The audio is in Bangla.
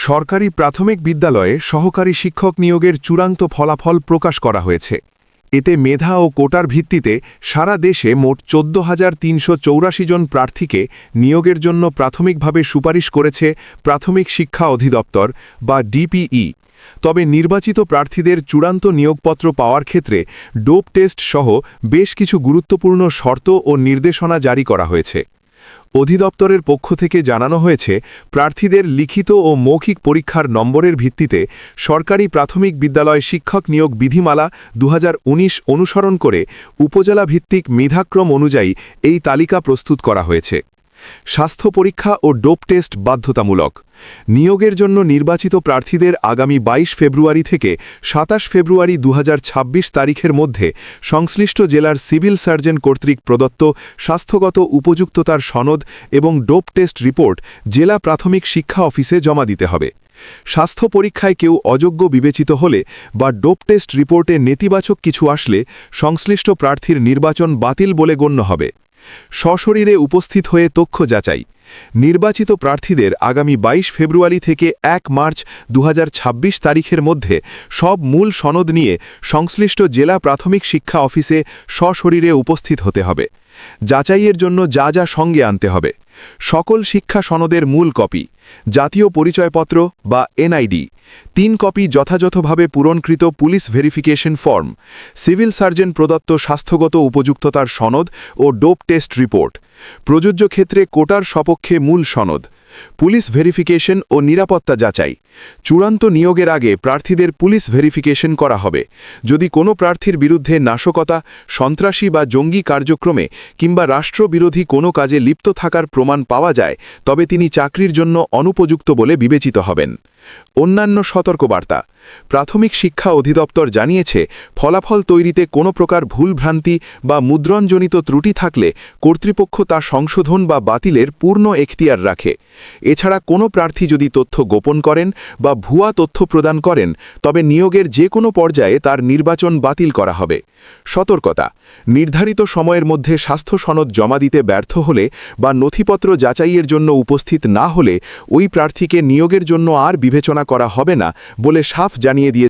সরকারি প্রাথমিক বিদ্যালয়ে সহকারী শিক্ষক নিয়োগের চূড়ান্ত ফলাফল প্রকাশ করা হয়েছে। এতে মেধা ও কোটার ভিত্তিতে সারা দেশে মোট ১৪,৩৮৪ জন প্রার্থীকে নিয়োগের জন্য প্রাথমিকভাবে সুপারিশ করেছে প্রাথমিক শিক্ষা অধিদপ্তর বা ডিপিই। তবে নির্বাচিত প্রার্থীদের চূড়ান্ত নিয়োগপত্র পাওয়ার ক্ষেত্রে ডোপ টেস্ট সহ বেশ কিছু গুরুত্বপূর্ণ শর্ত ও নির্দেশনা জারি করা হয়েছে। অধিদপ্তরের পক্ষ থেকে জানানো হয়েছে, প্রার্থীদের লিখিত ও মৌখিক পরীক্ষার নম্বরের ভিত্তিতে সরকারি প্রাথমিক বিদ্যালয় শিক্ষক নিয়োগ বিধিমালা ২০১৯ অনুসরণ করে উপজেলা ভিত্তিক মেধাক্রম অনুযায়ী এই তালিকা প্রস্তুত করা হয়েছে। স্বাস্থ্য পরীক্ষা ও ডোপ টেস্ট বাধ্যতামূলক। নিয়োগের জন্য নির্বাচিত প্রার্থীদের আগামী ২২ ফেব্রুয়ারি থেকে ২৭ ফেব্রুয়ারি ২০২৬ তারিখের মধ্যে সংশ্লিষ্ট জেলার সিভিল সার্জন কর্তৃক প্রদত্ত স্বাস্থ্যগত উপযুক্ততার সনদ এবং ডোপ টেস্ট রিপোর্ট জেলা প্রাথমিক শিক্ষা অফিসে জমা দিতে হবে। স্বাস্থ্য পরীক্ষায় কেউ অযোগ্য বিবেচিত হলে বা ডোপ টেস্ট রিপোর্টে নেতিবাচক কিছু আসলে সংশ্লিষ্ট প্রার্থীর নির্বাচন বাতিল বলে গণ্য হবে। সশরীরে উপস্থিত হয়ে তথ্য যাচাই। নির্বাচিত প্রার্থীদের আগামী ২২ ফেব্রুয়ারি থেকে ১ মার্চ ২০২৬ তারিখের মধ্যে সব মূল সনদ নিয়ে সংশ্লিষ্ট জেলা প্রাথমিক শিক্ষা অফিসে সশরীরে উপস্থিত হতে হবে। যাচাইয়ের জন্য যা যা সঙ্গে আনতে হবে: সকল শিক্ষা সনদের মূল কপি, জাতীয় পরিচয়পত্র বা এনআইডি, ৩ কপি যথাযথভাবে পূরণকৃত police verification form, civil surgeon প্রদত্ত স্বাস্থ্যগত উপযুক্ততার সনদ ও ডোপ টেস্ট রিপোর্ট, প্রযোজ্য ক্ষেত্রে কোটার সপক্ষে মূল সনদ, পুলিশ ভেরিফিকেশন ও নিরাপত্তা যাচাই। চূড়ান্ত নিয়োগের আগে প্রার্থীদের পুলিশ ভেরিফিকেশন করা হবে। যদি কোনো প্রার্থীর বিরুদ্ধে নাশকতা, সন্ত্রাসী বা জঙ্গি কার্যক্রমে কিংবা রাষ্ট্রবিরোধী কোনো কাজে লিপ্ত থাকার প্রমাণ পাওয়া যায়, তবে তিনি চাকরির জন্য অনুপযুক্ত বলে বিবেচিত হবেন। অন্যান্য সতর্কবার্তা। প্রাথমিক শিক্ষা অধিদপ্তর জানিয়েছে, ফলাফল তৈরিতে কোনো প্রকার ভুলভ্রান্তি বা মুদ্রণজনিত ত্রুটি থাকলে কর্তৃপক্ষ তা সংশোধন বা বাতিলের পূর্ণ এখতিয়ার রাখে। এছাড়া কোনো প্রার্থী যদি তথ্য গোপন করেন বা ভুয়া তথ্য প্রদান করেন, তবে নিয়োগের যে কোনো পর্যায়ে তার নির্বাচন বাতিল করা হবে। সতর্কতা। নির্ধারিত সময়ের মধ্যে স্বাস্থ্য সনদ জমা দিতে ব্যর্থ হলে বা নথিপত্র যাচাইয়ের জন্য উপস্থিত না হলে ওই প্রার্থীকে নিয়োগের জন্য আর বিবেচনা করা হবে না বলে সাফ জানিয়ে দিয়ে